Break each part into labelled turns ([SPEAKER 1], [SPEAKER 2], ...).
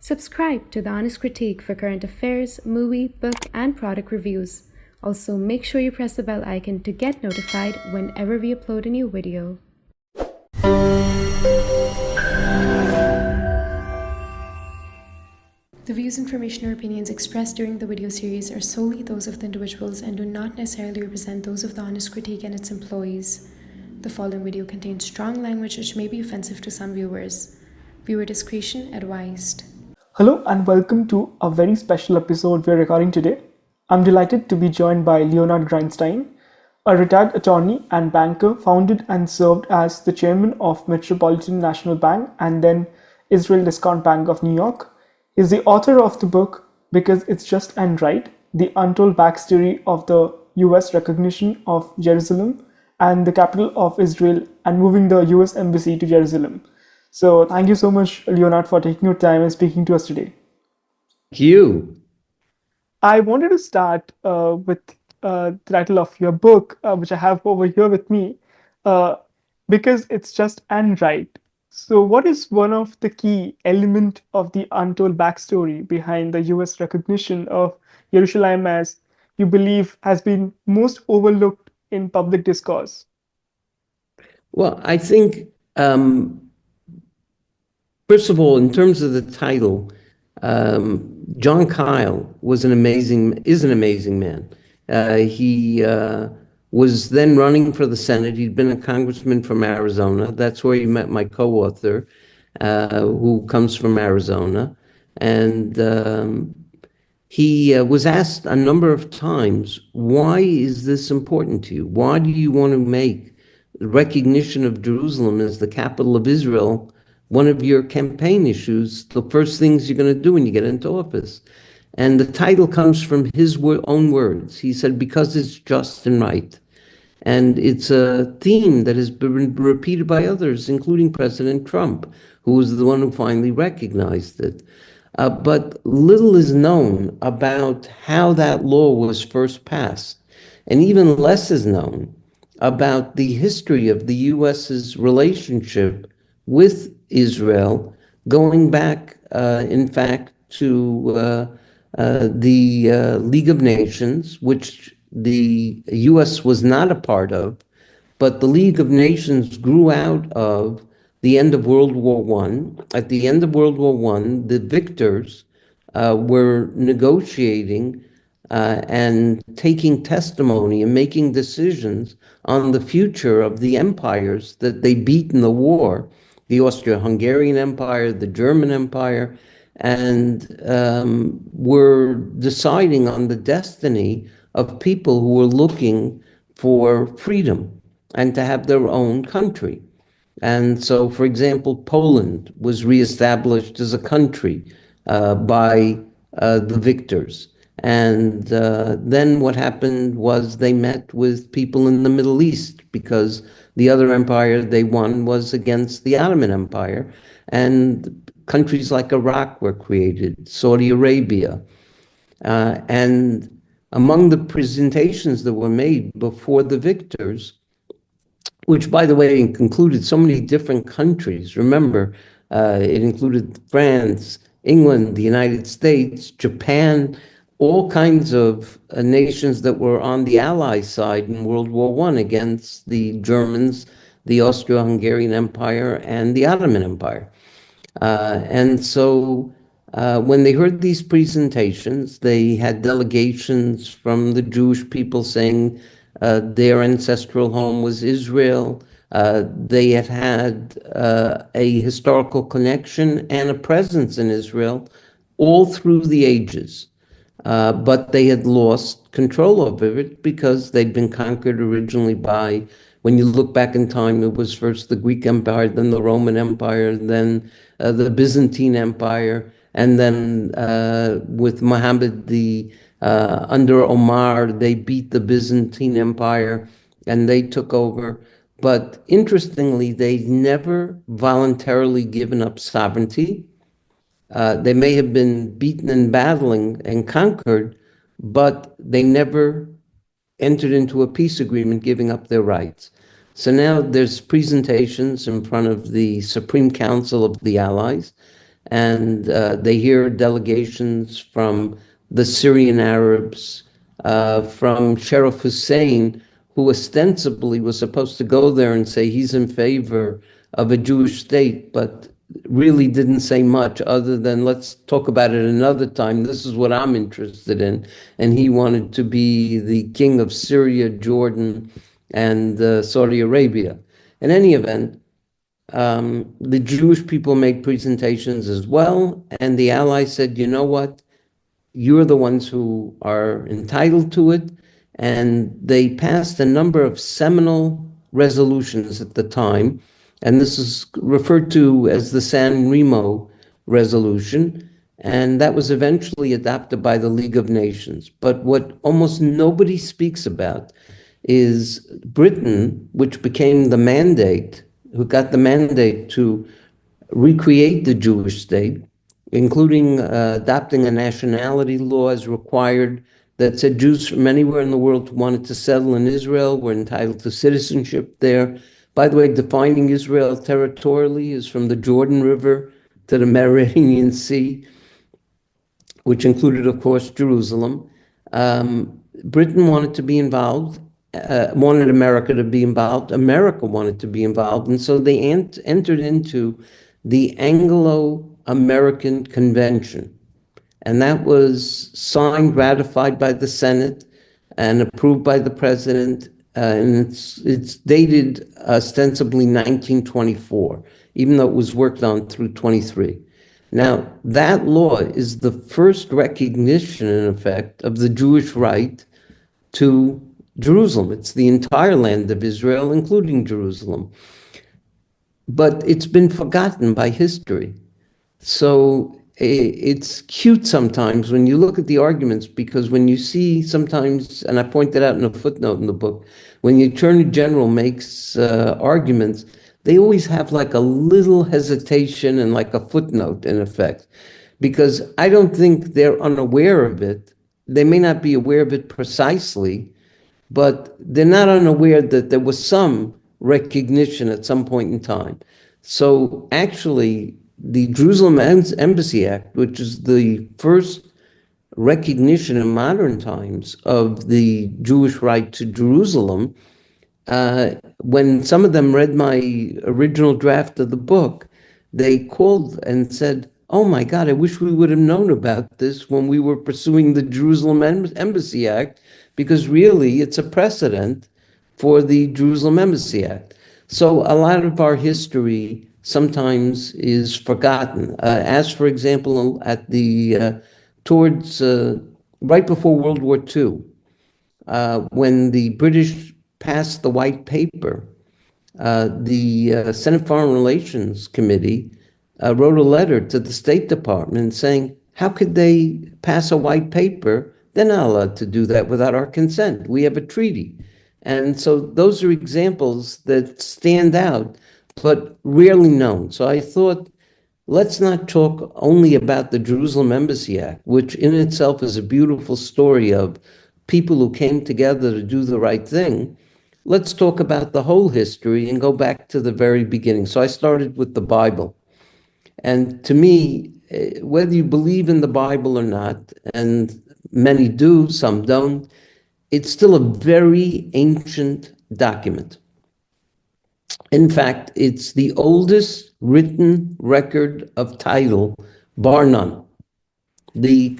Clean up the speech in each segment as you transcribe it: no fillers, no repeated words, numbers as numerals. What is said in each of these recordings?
[SPEAKER 1] Subscribe to The Honest Critique for current affairs, movie, book, and product reviews. Also, make sure you press the bell icon to get notified whenever we upload a new video. The views, information, or opinions expressed during the video series are solely those of the individuals and do not necessarily represent those of The Honest Critique and its employees. The following video contains strong language which may be offensive to some viewers. Viewer discretion advised.
[SPEAKER 2] Hello and welcome to a very special episode we're recording today. I'm delighted to be joined by Leonard Grunstein, a retired attorney and banker, founded and served as the chairman of Metropolitan National Bank and then Israel Discount Bank of New York. He's the author of the book Because It's Just and Right, the untold backstory of the US recognition of Jerusalem and the capital of Israel and moving the US embassy to Jerusalem. So thank you so much, Leonard, for taking your time and speaking to us today.
[SPEAKER 3] Thank you.
[SPEAKER 2] I wanted to start with the title of your book, which I have over here with me, Because It's Just and Right. So what is one of the key element of the untold backstory behind the US recognition of Jerusalem as you believe has been most overlooked in public discourse?
[SPEAKER 3] Well, I think, first of all, in terms of the title, John Kyle is an amazing man. He was then running for the Senate. He'd been a congressman from Arizona. That's where he met my co-author, who comes from Arizona. And he was asked a number of times, why is this important to you? Why do you want to make the recognition of Jerusalem as the capital of Israel one of your campaign issues, the first things you're going to do when you get into office? And the title comes from his own words. He said, because it's just and right. And it's a theme that has been repeated by others, including President Trump, who was the one who finally recognized it. But little is known about how that law was first passed. And even less is known about the history of the U.S.'s relationship with Israel, going back, in fact, to the League of Nations, which the U.S. was not a part of, but the League of Nations grew out of the end of World War I. At the end of World War I, the victors were negotiating and taking testimony and making decisions on the future of the empires that they beat in the war, the Austro-Hungarian Empire, the German Empire, and were deciding on the destiny of people who were looking for freedom and to have their own country. And so, for example, Poland was reestablished as a country by the victors. And then what happened was they met with people in the Middle East because the other empire they won was against the Ottoman Empire. And countries like Iraq were created, Saudi Arabia. And among the presentations that were made before the victors, which, by the way, included so many different countries. Remember, it included France, England, the United States, Japan, all kinds of nations that were on the Allied side in World War I against the Germans, the Austro-Hungarian Empire, and the Ottoman Empire. And so when they heard these presentations, they had delegations from the Jewish people saying their ancestral home was Israel. They had had a historical connection and a presence in Israel all through the ages. But they had lost control over it because they'd been conquered originally by, when you look back in time, it was first the Greek Empire, then the Roman Empire, then the Byzantine Empire, and then with Muhammad, under Omar, they beat the Byzantine Empire and they took over. But interestingly, they never voluntarily given up sovereignty. They may have been beaten in battling and conquered, but they never entered into a peace agreement giving up their rights. So now there's presentations in front of the Supreme Council of the Allies, and they hear delegations from the Syrian Arabs, from Sheriff Hussein, who ostensibly was supposed to go there and say he's in favor of a Jewish state, but really didn't say much other than let's talk about it another time. This is what I'm interested in. And he wanted to be the king of Syria, Jordan, and Saudi Arabia. In any event, the Jewish people made presentations as well, and the Allies said, you know what? You're the ones who are entitled to it. And they passed a number of seminal resolutions at the time. And this is referred to as the San Remo Resolution. And that was eventually adopted by the League of Nations. But what almost nobody speaks about is Britain, which became the mandate, who got the mandate to recreate the Jewish state, including adopting a nationality law as required that said Jews from anywhere in the world who wanted to settle in Israel were entitled to citizenship there. By the way, defining Israel territorially is from the Jordan River to the Mediterranean Sea, which included, of course, Jerusalem. Britain wanted to be involved, wanted America to be involved. America wanted to be involved. And so they entered into the Anglo-American Convention. And that was signed, ratified by the Senate, and approved by the president. And it's dated ostensibly 1924, even though it was worked on through 23. Now, that law is the first recognition, in effect, of the Jewish right to Jerusalem. It's the entire land of Israel, including Jerusalem. But it's been forgotten by history. So it's cute sometimes when you look at the arguments, because when you see sometimes, and I pointed out in a footnote in the book, when the Attorney General makes arguments, they always have like a little hesitation and like a footnote in effect, because I don't think they're unaware of it. They may not be aware of it precisely, but they're not unaware that there was some recognition at some point in time. So actually, the Jerusalem Embassy Act, which is the first recognition in modern times of the Jewish right to Jerusalem, when some of them read my original draft of the book, they called and said, oh my God, I wish we would have known about this when we were pursuing the Jerusalem Embassy Act, because really it's a precedent for the Jerusalem Embassy Act. So a lot of our history sometimes is forgotten. As for example, at the towards right before World War II, when the British passed the White Paper, the Senate Foreign Relations Committee wrote a letter to the State Department saying, how could they pass a white paper? They're not allowed to do that without our consent. We have a treaty. And so those are examples that stand out, but rarely known. So I thought, let's not talk only about the Jerusalem Embassy Act, which in itself is a beautiful story of people who came together to do the right thing. Let's talk about the whole history and go back to the very beginning. So I started with the Bible. And to me, whether you believe in the Bible or not, and many do, some don't, it's still a very ancient document. In fact, it's the oldest written record of title, bar none. The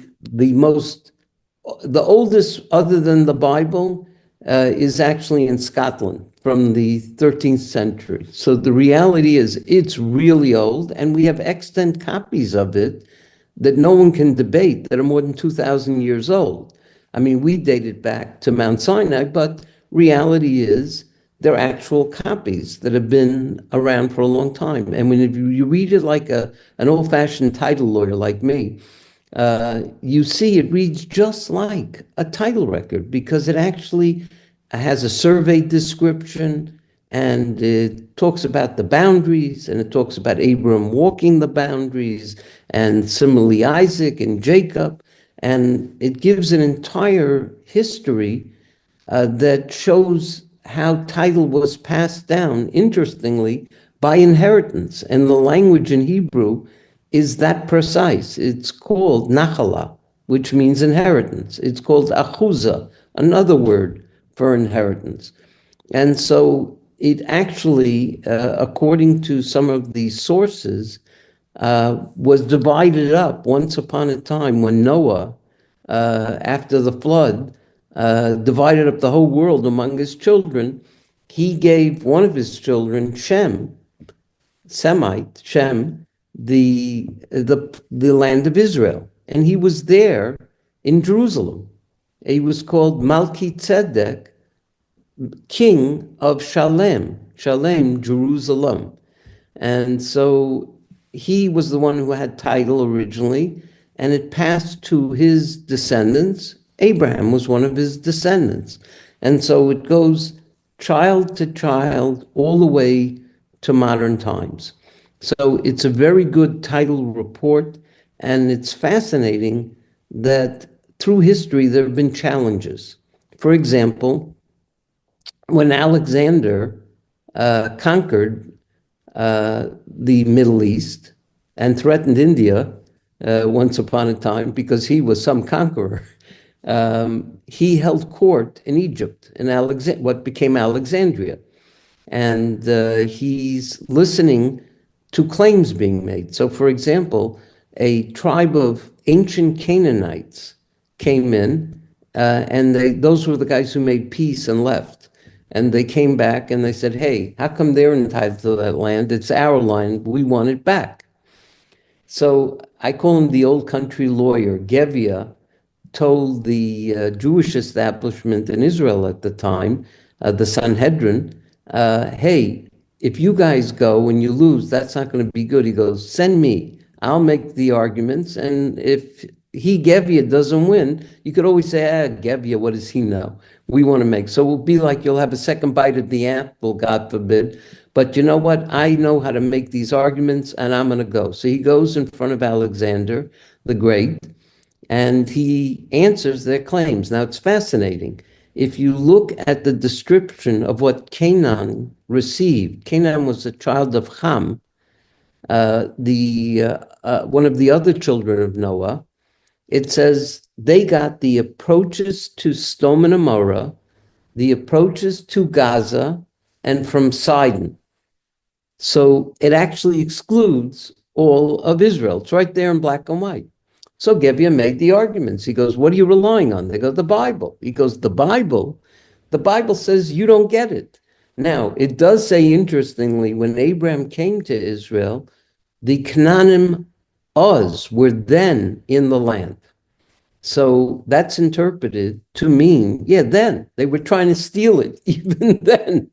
[SPEAKER 3] oldest, other than the Bible, is actually in Scotland from the 13th century. So the reality is it's really old, and we have extant copies of it that no one can debate that are more than 2,000 years old. I mean, we date it back to Mount Sinai, but reality is they're actual copies that have been around for a long time. And when you read it like an old-fashioned title lawyer like me, you see it reads just like a title record, because it actually has a survey description, and it talks about the boundaries, and it talks about Abram walking the boundaries, and similarly Isaac and Jacob, and it gives an entire history that shows how title was passed down, interestingly, by inheritance. And the language in Hebrew is that precise. It's called nachala, which means inheritance. It's called achuza, another word for inheritance. And so it actually, according to some of these sources, was divided up once upon a time when Noah, after the flood, divided up the whole world among his children. He gave one of his children, Shem, the land of Israel. And he was there in Jerusalem. He was called Malki Tzedek, king of Shalem, Jerusalem. And so he was the one who had title originally, and it passed to his descendants. Abraham was one of his descendants. And so it goes child to child all the way to modern times. So it's a very good title report, and it's fascinating that through history there have been challenges. For example, when Alexander conquered the Middle East and threatened India once upon a time because he was some conqueror, he held court in Egypt, in what became Alexandria. And he's listening to claims being made. So, for example, a tribe of ancient Canaanites came in, and those were the guys who made peace and left. And they came back and they said, hey, how come they're entitled to that land? It's our land. We want it back. So I call him the old country lawyer. Gevia told the Jewish establishment in Israel at the time, the Sanhedrin, hey, if you guys go and you lose, that's not going to be good. He goes, send me. I'll make the arguments. And if Gevia doesn't win, you could always say, Gevia, what does he know? We want to make. So it'll be like you'll have a second bite at the apple, God forbid. But you know what? I know how to make these arguments, and I'm going to go. So he goes in front of Alexander the Great, and he answers their claims. Now, it's fascinating. If you look at the description of what Canaan received, Canaan was a child of Ham, one of the other children of Noah. It says they got the approaches to Sodom and Gomorrah, the approaches to Gaza, and from Sidon. So it actually excludes all of Israel. It's right there in black and white. So Gebiah made the arguments. He goes, what are you relying on? They go, the Bible. He goes, the Bible? The Bible says you don't get it. Now, it does say, interestingly, when Abraham came to Israel, the Canaanim Uz were then in the land. So that's interpreted to mean, yeah, then. They were trying to steal it, even then.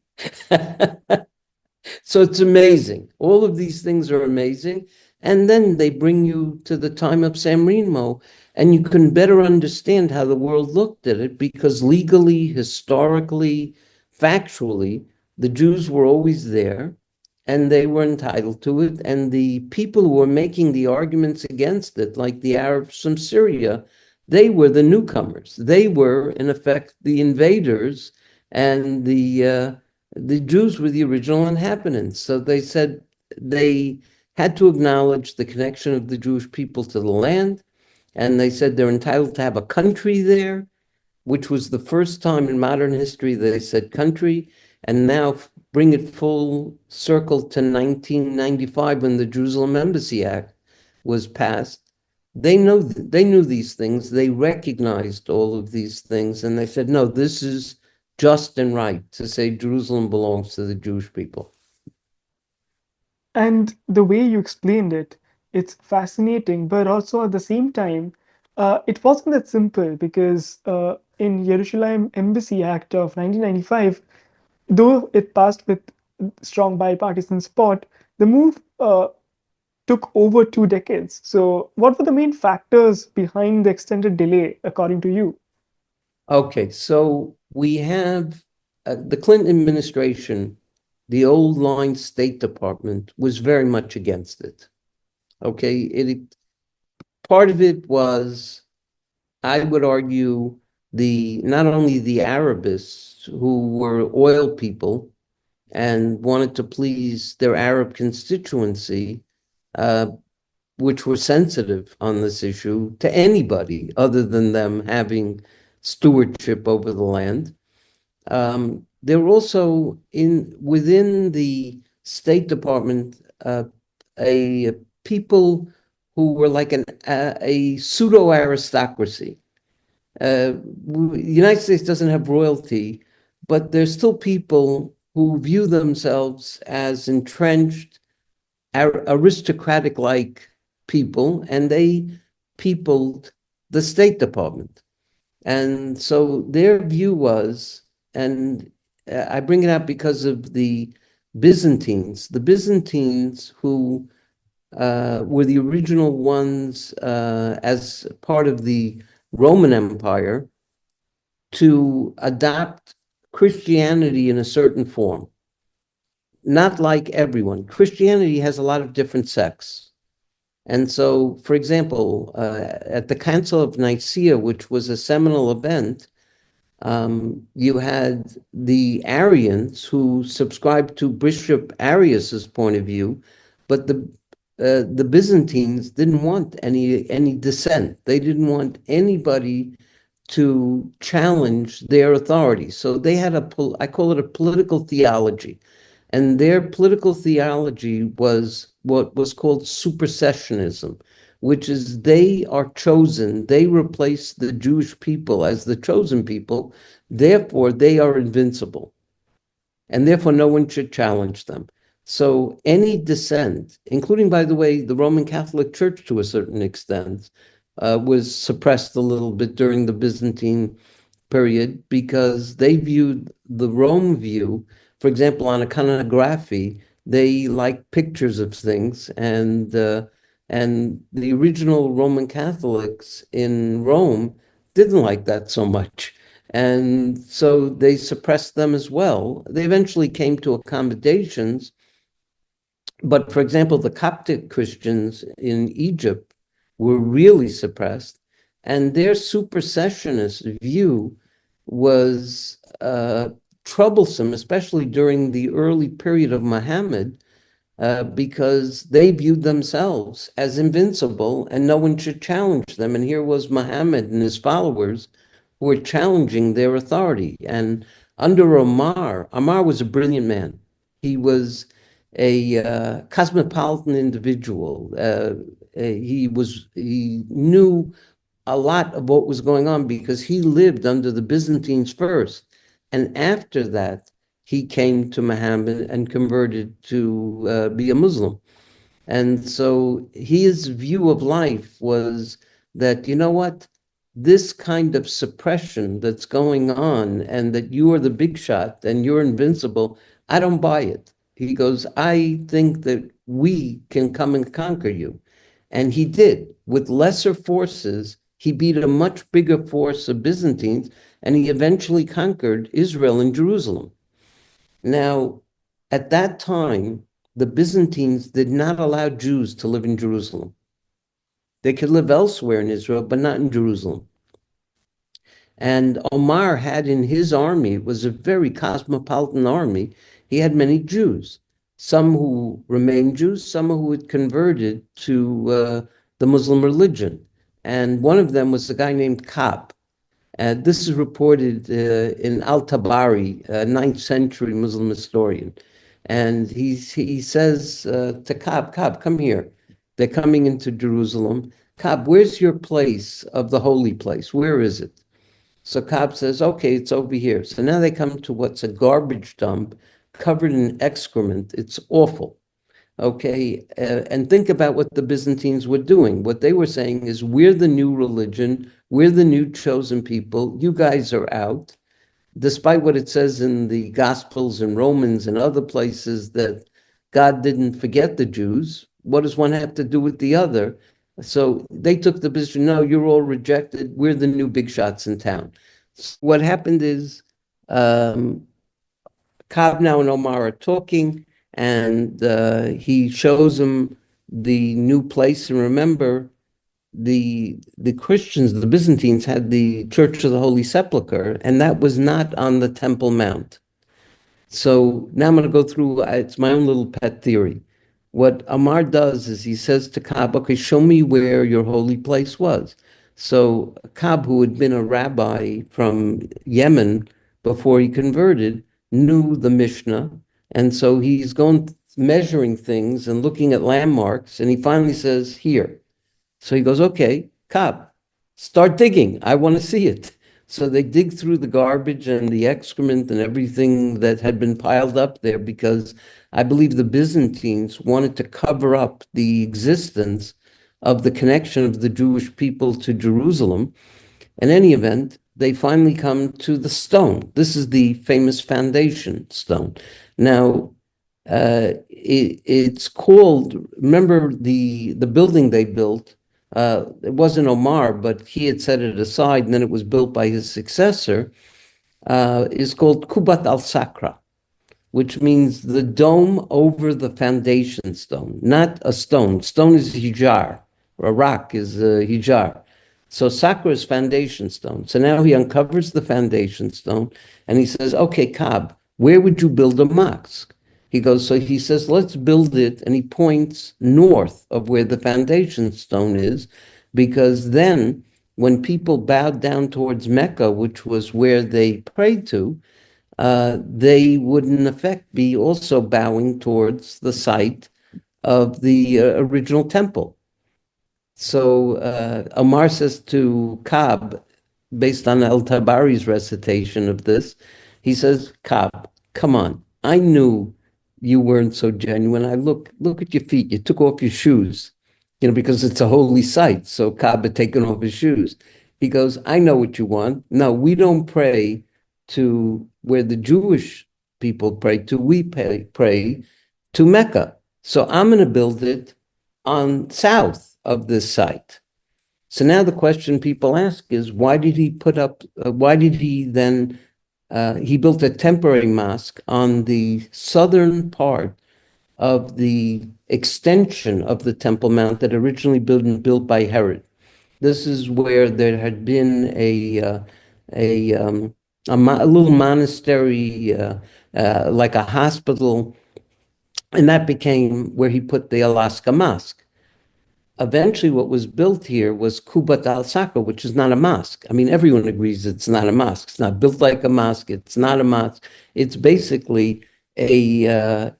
[SPEAKER 3] So it's amazing. All of these things are amazing. And then they bring you to the time of San Remo, and you can better understand how the world looked at it, because legally, historically, factually, the Jews were always there, and they were entitled to it. And the people who were making the arguments against it, like the Arabs from Syria, they were the newcomers. They were, in effect, the invaders, and the Jews were the original inhabitants. So they said they had to acknowledge the connection of the Jewish people to the land, and they said they're entitled to have a country there, which was the first time in modern history they said country. And now bring it full circle to 1995, when the Jerusalem Embassy Act was passed. They knew these things. They recognized all of these things, and they said, no, this is just and right to say Jerusalem belongs to the Jewish people.
[SPEAKER 2] And the way you explained it, it's fascinating, but also at the same time, it wasn't that simple, because in Jerusalem Embassy Act of 1995, though it passed with strong bipartisan support, the move took over 2 decades. So, what were the main factors behind the extended delay, according to you?
[SPEAKER 3] Okay, so we have the Clinton administration. The old line State Department was very much against it. Okay, part of it was, I would argue, not only the Arabists, who were oil people and wanted to please their Arab constituency, which were sensitive on this issue to anybody other than them having stewardship over the land. There were also within the State Department a people who were like a pseudo aristocracy. The United States doesn't have royalty, but there's still people who view themselves as entrenched, aristocratic-like people, and they peopled the State Department. And so their view was, and I bring it up because of the Byzantines who were the original ones as part of the Roman Empire to adopt Christianity in a certain form. Not like everyone. Christianity has a lot of different sects. And so, for example, at the Council of Nicaea, which was a seminal event, you had the Arians who subscribed to Bishop Arius's point of view, but the Byzantines didn't want any dissent. They didn't want anybody to challenge their authority. So they had I call it a political theology. And their political theology was what was called supersessionism, which is they are chosen, they replace the Jewish people as the chosen people, therefore they are invincible. And therefore no one should challenge them. So any dissent, including, by the way, the Roman Catholic Church to a certain extent, was suppressed a little bit during the Byzantine period because they viewed the Rome view, for example, on iconography, they like pictures of things, and the original Roman Catholics in Rome didn't like that so much. And so they suppressed them as well. They eventually came to accommodations. But for example, the Coptic Christians in Egypt were really suppressed, and their supersessionist view was troublesome, especially during the early period of Muhammad, because they viewed themselves as invincible and no one should challenge them. And here was Muhammad and his followers who were challenging their authority. And under Omar was a brilliant man. He was a cosmopolitan individual. He knew a lot of what was going on because he lived under the Byzantines first. And after that, he came to Muhammad and converted to be a Muslim. And so his view of life was that, you know what, this kind of suppression that's going on and that you are the big shot and you're invincible, I don't buy it. He goes, I think that we can come and conquer you. And he did. With lesser forces, he beat a much bigger force of Byzantines, and he eventually conquered Israel and Jerusalem. Now, at that time, the Byzantines did not allow Jews to live in Jerusalem. They could live elsewhere in Israel, but not in Jerusalem. And Omar had in his army, it was a very cosmopolitan army, he had many Jews, some who remained Jews, some who had converted to the Muslim religion. And one of them was a guy named Ka'b. And this is reported in Al-Tabari, a 9th century Muslim historian. And he says to Ka'b, come here. They're coming into Jerusalem. Ka'b, where's your place of the holy place? Where is it? So Ka'b says, okay, it's over here. So now they come to what's a garbage dump covered in excrement. It's awful. Okay, and think about what the Byzantines were doing. What they were saying is, we're the new religion, we're the new chosen people, you guys are out. Despite what it says in the Gospels and Romans and other places that God didn't forget the Jews, what does one have to do with the other? So they took the position, no, you're all rejected, we're the new big shots in town. So what happened is, Ka'b now and Omar are talking, and he shows him the new place. And remember, the Christians, the Byzantines, had the Church of the Holy Sepulchre, and that was not on the Temple Mount. So now I'm going to go through, it's my own little pet theory. what Amar does is he says to Ka'b, okay, show me where your holy place was. So Ka'b, who had been a rabbi from Yemen before he converted, knew the Mishnah. And so he's going measuring things and looking at landmarks. And he finally says, here. So he goes, okay, Ka'b, start digging. I want to see it. So they dig through the garbage and the excrement and everything that had been piled up there because I believe the Byzantines wanted to cover up the existence of the connection of the Jewish people to Jerusalem. In any event, they finally come to the stone. This is the famous foundation stone. Now, it's called, remember the building they built, it wasn't Omar, but he had set it aside and then it was built by his successor, is called Kubat al-Sakra, which means the dome over the foundation stone, not a stone. Stone is hijar, a rock is hijar. So Sakra is foundation stone. So now he uncovers the foundation stone and he says, okay, Ka'b, where would you build a mosque? He says, let's build it. And he points north of where the foundation stone is, because then when people bowed down towards Mecca, which was where they prayed to, they would in effect be also bowing towards the site of the original temple. So Amar says to Ka'b, based on al-Tabari's recitation of this, he says, Ka'b, come on, I knew you weren't so genuine. I look at your feet. You took off your shoes, because it's a holy site. So Ka'b had taken off his shoes. He goes, I know what you want. No, we don't pray to where the Jewish people pray to. We pray to Mecca. So I'm going to build it on south of this site. So now the question people ask is, why did he then he built a temporary mosque on the southern part of the extension of the Temple Mount that originally built by Herod. This is where there had been a little monastery, like a hospital, and that became where he put the Alaska Mosque. Eventually, what was built here was Kubat al-Sakra, which is not a mosque. I mean, everyone agrees it's not a mosque. It's not built like a mosque. It's not a mosque. It's basically a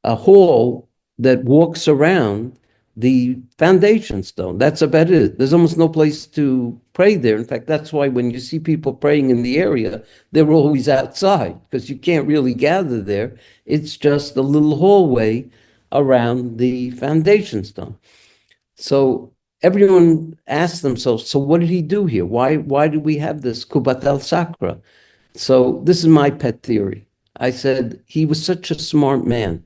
[SPEAKER 3] hall that walks around the foundation stone. That's about it. There's almost no place to pray there. In fact, that's why when you see people praying in the area, they're always outside because you can't really gather there. It's just a little hallway around the foundation stone. So everyone asks themselves, so what did he do here? Why do we have this Kubat al-Sakra? So this is my pet theory. I said he was such a smart man.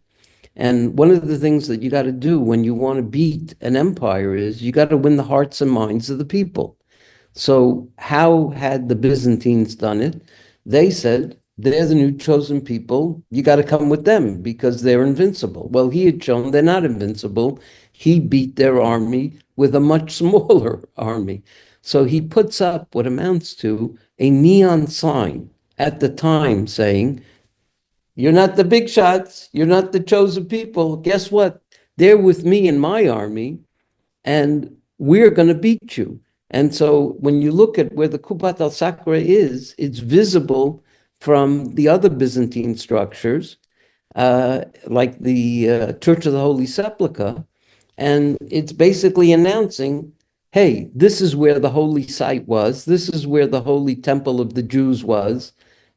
[SPEAKER 3] And one of the things that you got to do when you want to beat an empire is you got to win the hearts and minds of the people. So how had the Byzantines done it? They said, they're the new chosen people. You got to come with them because they're invincible. Well, he had shown they're not invincible. He beat their army with a much smaller army. So he puts up what amounts to a neon sign at the time saying, you're not the big shots. You're not the chosen people. Guess what? They're with me in my army, and we're going to beat you. And so when you look at where the Kubat al-Sakra is, it's visible from the other Byzantine structures, like the Church of the Holy Sepulchre. And it's basically announcing, hey, this is where the holy site was. This is where the holy temple of the Jews was.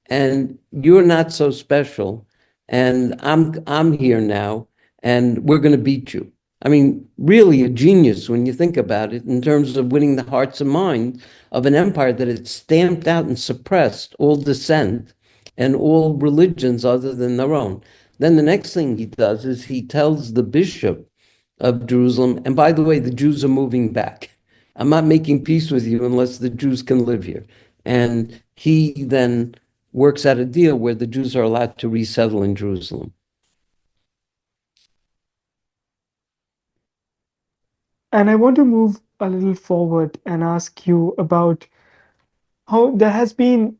[SPEAKER 3] And you're not so special. And I'm here now, and we're going to beat you. I mean, really a genius when you think about it in terms of winning the hearts and minds of an empire that had stamped out and suppressed all dissent and all religions other than their own. Then the next thing he does is he tells the bishop of Jerusalem, and by the way, the Jews are moving back. I'm not making peace with you unless the Jews can live here. And he then works out a deal where the Jews are allowed to resettle in Jerusalem.
[SPEAKER 2] And I want to move a little forward and ask you about how there has been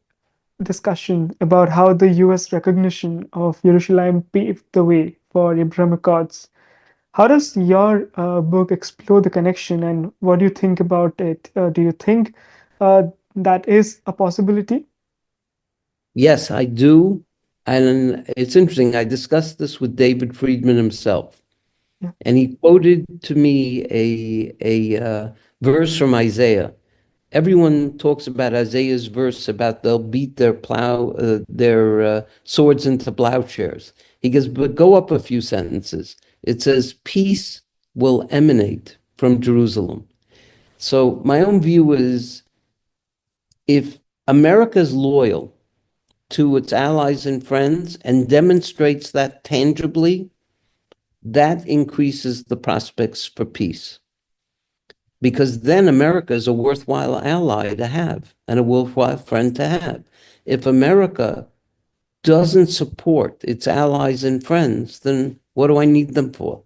[SPEAKER 2] discussion about how the US recognition of Jerusalem paved the way for Abraham Accords. How does your book explore the connection and what do you think about it? Do you think uh, that is a possibility?
[SPEAKER 3] Yes, I do. And it's interesting. I discussed this with David Friedman himself,
[SPEAKER 2] Yeah.
[SPEAKER 3] and he quoted to me a verse from Isaiah. Everyone talks about Isaiah's verse about they'll beat their swords into plowshares. He goes, but go up a few sentences. It says, peace will emanate from Jerusalem. So my own view is if America is loyal to its allies and friends and demonstrates that tangibly, that increases the prospects for peace. Because then America is a worthwhile ally to have and a worthwhile friend to have. If America doesn't support its allies and friends, then what do I need them for?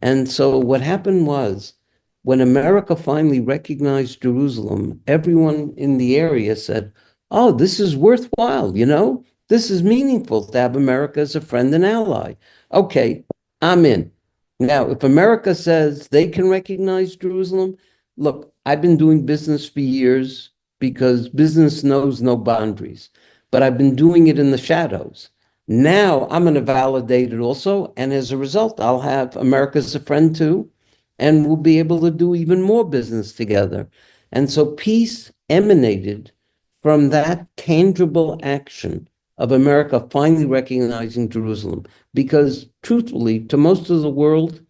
[SPEAKER 3] And so what happened was when America finally recognized Jerusalem, everyone in the area said, oh, this is worthwhile, you know? This is meaningful to have America as a friend and ally. Okay, I'm in. Now, if America says they can recognize Jerusalem, look, I've been doing business for years because business knows no boundaries, but I've been doing it in the shadows. Now I'm going to validate it also. And as a result, I'll have America as a friend too, and we'll be able to do even more business together. And so peace emanated from that tangible action of America finally recognizing Jerusalem. Because truthfully, to most of the world,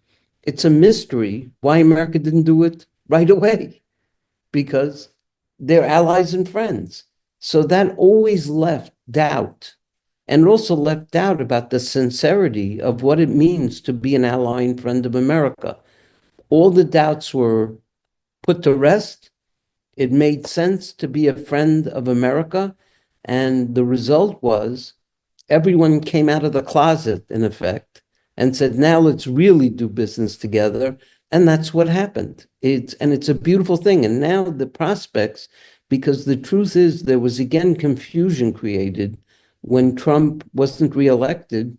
[SPEAKER 3] it's a mystery why America didn't do it right away, because they're allies and friends. So that always left doubt, and also left doubt about the sincerity of what it means to be an ally and friend of America. All the doubts were put to rest. It made sense to be a friend of America. And the result was everyone came out of the closet, in effect, and said, now let's really do business together. And that's what happened. It's a beautiful thing. And now the prospects, because the truth is there was again confusion created when Trump wasn't reelected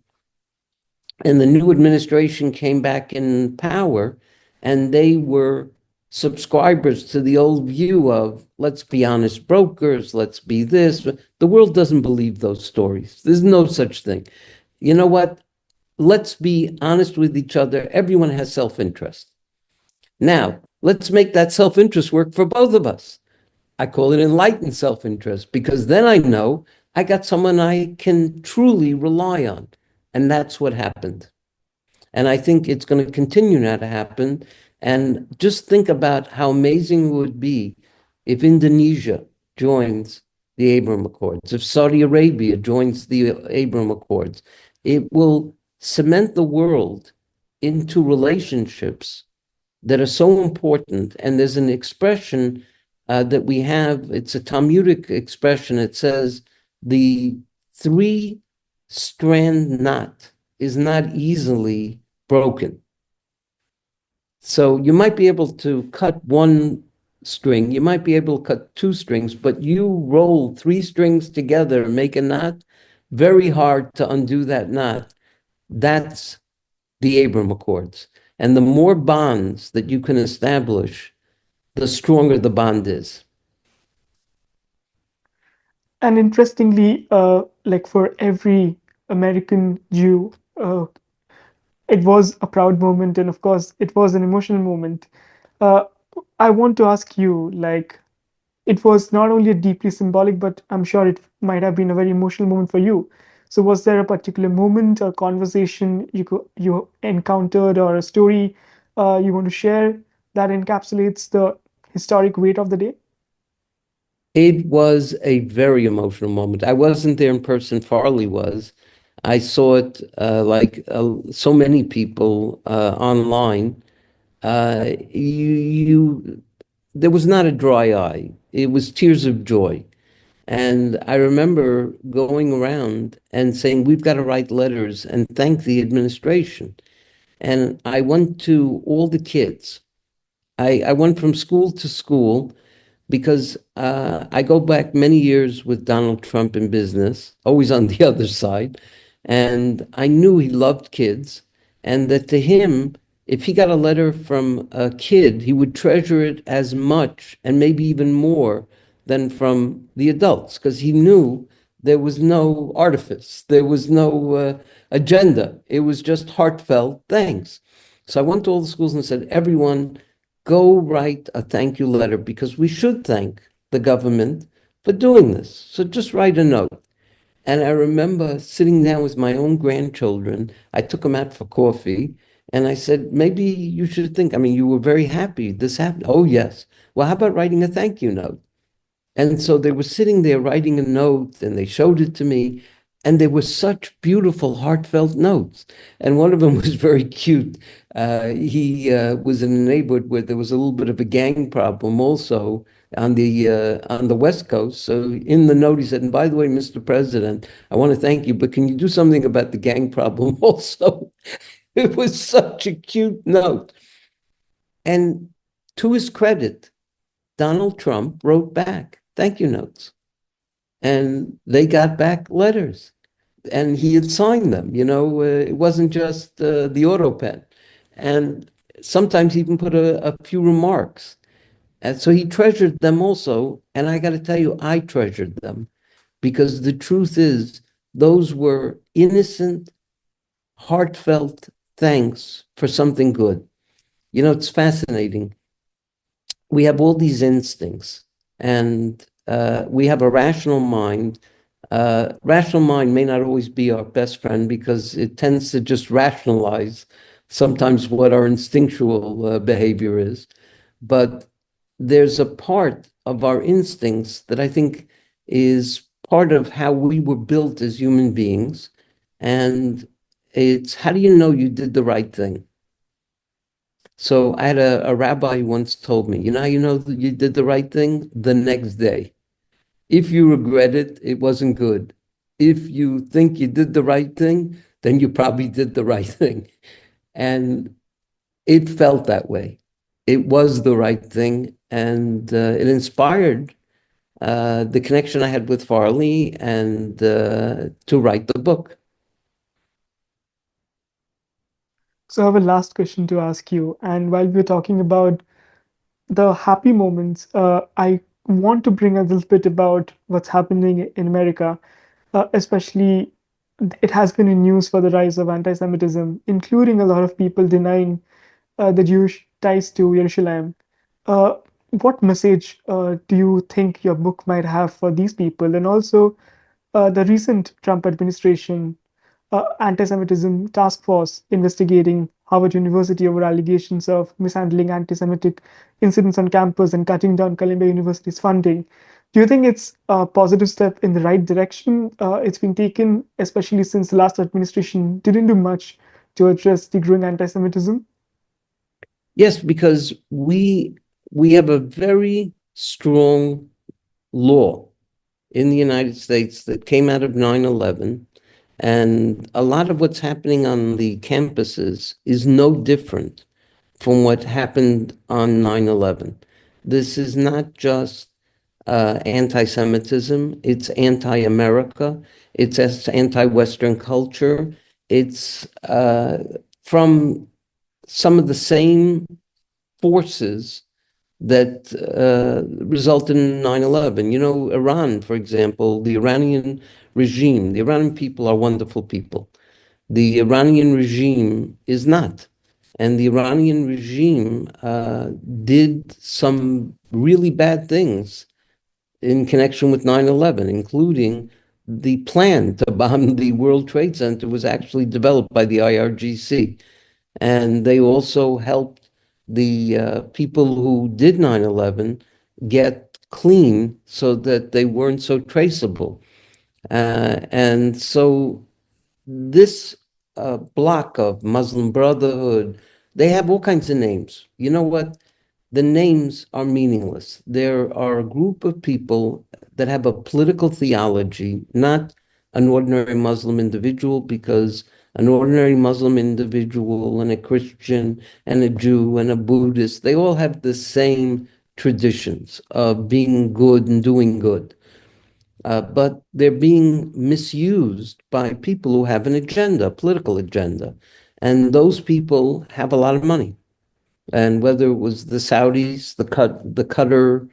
[SPEAKER 3] and the new administration came back in power, and they were subscribers to the old view of let's be honest brokers, let's be this. The world doesn't believe those stories. There's no such thing. You know what? Let's be honest with each other. Everyone has self-interest. Now, let's make that self-interest work for both of us. I call it enlightened self-interest because then I know I got someone I can truly rely on. And that's what happened. And I think it's going to continue now to happen. And just think about how amazing it would be if Indonesia joins the Abraham Accords, if Saudi Arabia joins the Abraham Accords. It will cement the world into relationships that are so important. And there's an expression that we have, it's a Talmudic expression. It says, the three-strand knot is not easily broken. So you might be able to cut one string, you might be able to cut two strings, but you roll three strings together and make a knot, very hard to undo that knot. That's the Abraham Accords. And the more bonds that you can establish, the stronger the bond is.
[SPEAKER 2] And interestingly, like for every American Jew, it was a proud moment, and of course, it was an emotional moment. Uh, I want to ask you, like, it was not only a deeply symbolic, but I'm sure it might have been a very emotional moment for you. So, was there a particular moment or conversation you encountered, or a story you want to share that encapsulates the historic weight of the day?
[SPEAKER 3] It was a very emotional moment. I wasn't there in person. Farley was. I saw it like so many people online. There was not a dry eye. It was tears of joy. And I remember going around and saying, we've got to write letters and thank the administration. And I went to all the kids. I went from school to school. because I go back many years with Donald Trump in business, always on the other side, and I knew he loved kids, and that to him, if he got a letter from a kid, he would treasure it as much and maybe even more than from the adults, because he knew there was no artifice, there was no agenda. It was just heartfelt thanks. So I went to all the schools and said, everyone, go write a thank you letter because we should thank the government for doing this. So just write a note. And I remember sitting down with my own grandchildren. I took them out for coffee and I said, maybe you should think, I mean, you were very happy this happened. Oh, yes. Well, how about writing a thank you note? And so they were sitting there writing a note and they showed it to me. And they were such beautiful, heartfelt notes. And one of them was very cute. He was in a neighborhood where there was a little bit of a gang problem also on the West Coast. So in the note, he said, and by the way, Mr. President, I want to thank you, but can you do something about the gang problem also? It was such a cute note. And to his credit, Donald Trump wrote back thank you notes. And they got back letters. And he had signed them, it wasn't just the auto pen. And sometimes he even put a few remarks. And so he treasured them also. And I got to tell you, I treasured them because the truth is, those were innocent, heartfelt thanks for something good. It's fascinating. We have all these instincts and we have a rational mind. Rational mind may not always be our best friend because it tends to just rationalize sometimes what our instinctual behavior is. But there's a part of our instincts that I think is part of how we were built as human beings. And it's how do you know you did the right thing? So I had a rabbi who once told me, how you know that you did the right thing? The next day. If you regret it, it wasn't good. If you think you did the right thing, then you probably did the right thing. And it felt that way. It was the right thing. And it inspired the connection I had with Farley and to write the book.
[SPEAKER 2] So I have a last question to ask you. And while we're talking about the happy moments, I want to bring a little bit about what's happening in America, especially it has been in news for the rise of anti-Semitism, including a lot of people denying the Jewish ties to Jerusalem. Uh, what message do you think your book might have for these people? And also, the recent Trump administration anti-Semitism task force investigating Harvard University over allegations of mishandling anti-Semitic incidents on campus and cutting down Columbia University's funding. Do you think it's a positive step in the right direction? It's been taken, especially since the last administration didn't do much to address the growing anti-Semitism.
[SPEAKER 3] Yes, because we have a very strong law in the United States that came out of 9/11, and a lot of what's happening on the campuses is no different from what happened on 9/11. This is not just anti-Semitism, it's anti-America, it's anti-Western culture, it's from some of the same forces that resulted in 9/11. Iran, for example, the Iranian regime, the Iranian people are wonderful people. The Iranian regime is not. And the Iranian regime did some really bad things in connection with 9/11, including the plan to bomb the World Trade Center was actually developed by the IRGC. And they also helped the people who did 9/11 get clean so that they weren't so traceable. And so this block of Muslim Brotherhood, they have all kinds of names. You know what? The names are meaningless. There are a group of people that have a political theology, not an ordinary Muslim individual, because an ordinary Muslim individual and a Christian and a Jew and a Buddhist, they all have the same traditions of being good and doing good. But they're being misused by people who have an agenda, a political agenda. And those people have a lot of money. And whether it was the Saudis, the Qataris,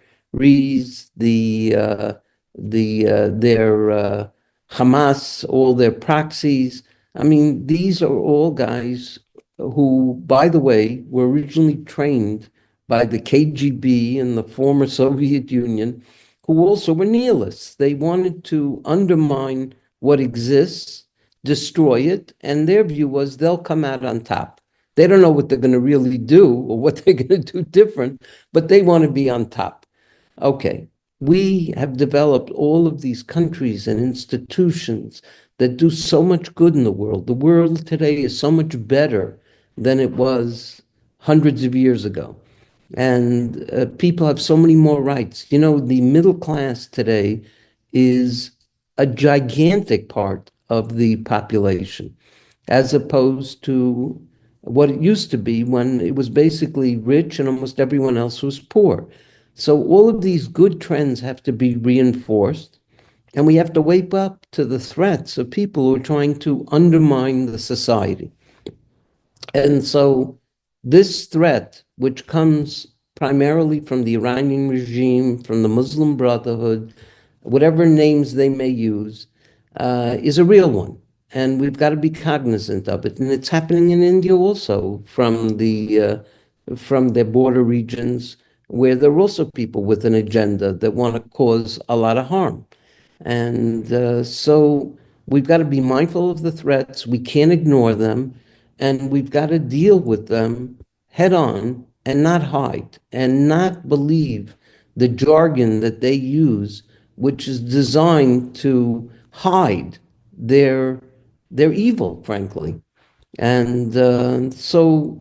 [SPEAKER 3] their Hamas, all their proxies. I mean, these are all guys who, by the way, were originally trained by the KGB in the former Soviet Union, who also were nihilists. They wanted to undermine what exists, destroy it, and their view was they'll come out on top. They don't know what they're going to really do or what they're going to do different, but they want to be on top. Okay, we have developed all of these countries and institutions that do so much good in the world. The world today is so much better than it was hundreds of years ago. And people have so many more rights. You know, the middle class today is a gigantic part of the population, as opposed to what it used to be when it was basically rich and almost everyone else was poor. So all of these good trends have to be reinforced, and we have to wake up to the threats of people who are trying to undermine the society. And so this threat, which comes primarily from the Iranian regime, from the Muslim Brotherhood, whatever names they may use, is a real one. And we've got to be cognizant of it. And it's happening in India also from their border regions, where there are also people with an agenda that want to cause a lot of harm. And so we've got to be mindful of the threats. We can't ignore them. And we've got to deal with them head on and not hide and not believe the jargon that they use, which is designed to hide their evil, frankly. And so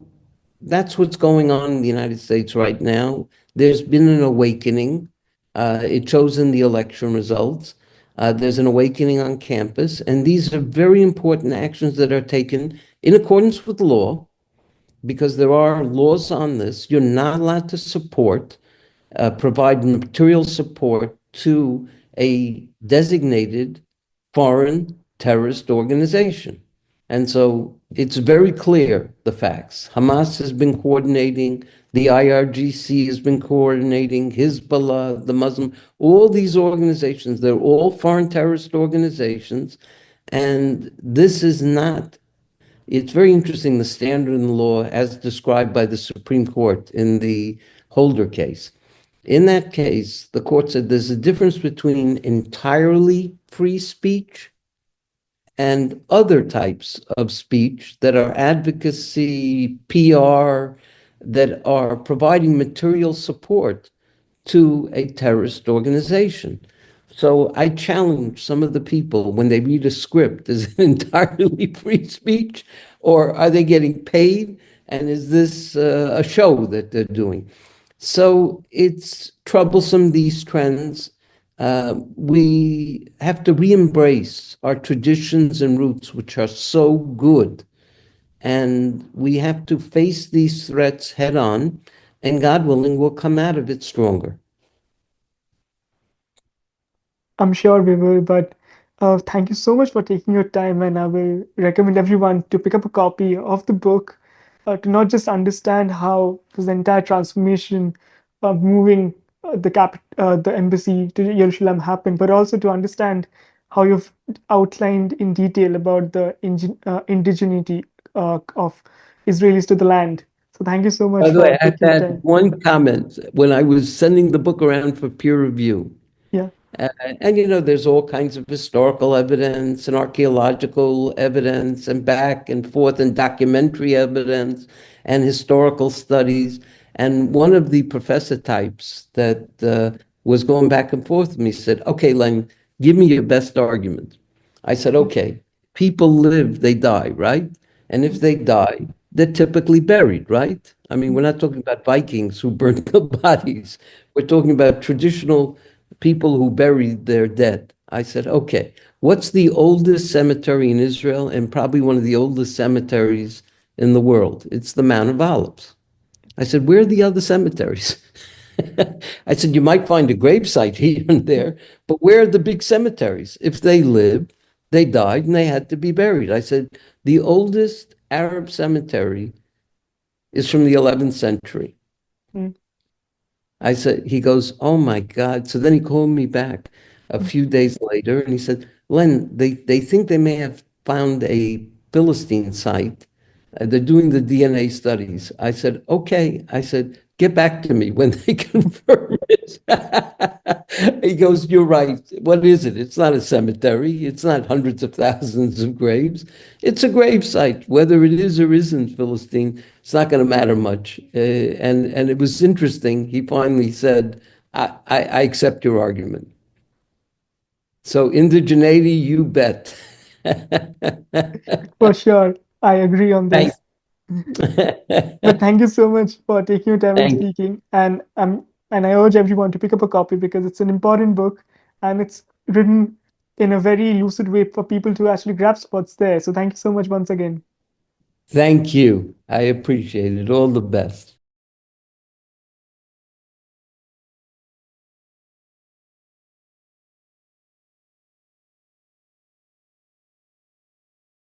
[SPEAKER 3] that's what's going on in the United States right now. There's been an awakening. It shows in the election results. There's an awakening on campus, and these are very important actions that are taken in accordance with law, because there are laws on this. You're not allowed to provide material support to a designated foreign terrorist organization. And so it's very clear, the facts. Hamas has been coordinating, the IRGC has been coordinating, Hezbollah, the Muslim, all these organizations, they're all foreign terrorist organizations. And this is not, it's very interesting, the standard in the law as described by the Supreme Court in the Holder case. In that case, the court said there's a difference between entirely free speech and other types of speech that are advocacy, PR, that are providing material support to a terrorist organization. So I challenge some of the people when they read a script, is it entirely free speech, or are they getting paid? And is this a show that they're doing? So it's troublesome, these trends. We have to re-embrace our traditions and roots, which are so good. And we have to face these threats head on, and God willing, we'll come out of it stronger.
[SPEAKER 2] I'm sure we will, but thank you so much for taking your time, and I will recommend everyone to pick up a copy of the book to not just understand how this entire transformation of moving the embassy to Jerusalem happened, but also to understand how you've outlined in detail about the indigeneity of Israelis to the land. So thank you so
[SPEAKER 3] By
[SPEAKER 2] much
[SPEAKER 3] the way,
[SPEAKER 2] for
[SPEAKER 3] I have
[SPEAKER 2] taking
[SPEAKER 3] to
[SPEAKER 2] your
[SPEAKER 3] add
[SPEAKER 2] time.
[SPEAKER 3] one comment. When I was sending the book around for peer review,
[SPEAKER 2] Yeah.
[SPEAKER 3] and you know, there's all kinds of historical evidence and archaeological evidence and back and forth and documentary evidence and historical studies. And one of the professor types that was going back and forth with me said, okay, Len, give me your best argument. I said, okay, people live, they die, right? And if they die, they're typically buried, right? I mean, we're not talking about Vikings who burnt the bodies. We're talking about traditional people who buried their dead. I said, okay, what's the oldest cemetery in Israel and probably one of the oldest cemeteries in the world? It's the Mount of Olives. I said, where are the other cemeteries? I said, you might find a gravesite here and there, but where are the big cemeteries? If they lived, they died and they had to be buried. I said, the oldest Arab cemetery is from the 11th century.
[SPEAKER 2] Mm.
[SPEAKER 3] I said, he goes, oh my God. So then he called me back a few days later and he said, Len, they think they may have found a Philistine site. They're doing the DNA studies. I said, okay. I said, get back to me when they confirm it. He goes, you're right. What is it? It's not a cemetery. It's not hundreds of thousands of graves. It's a grave site. Whether it is or isn't Philistine, it's not going to matter much. And it was interesting. He finally said, I accept your argument. So indigeneity, you bet.
[SPEAKER 2] For sure. I agree on
[SPEAKER 3] Thank,
[SPEAKER 2] this. But thank you so much for taking your time and
[SPEAKER 3] thank
[SPEAKER 2] speaking. And I urge everyone to pick up a copy because it's an important book and it's written in a very lucid way for people to actually grasp what's there. So thank you so much once again.
[SPEAKER 3] Thank you. I appreciate it. All the best.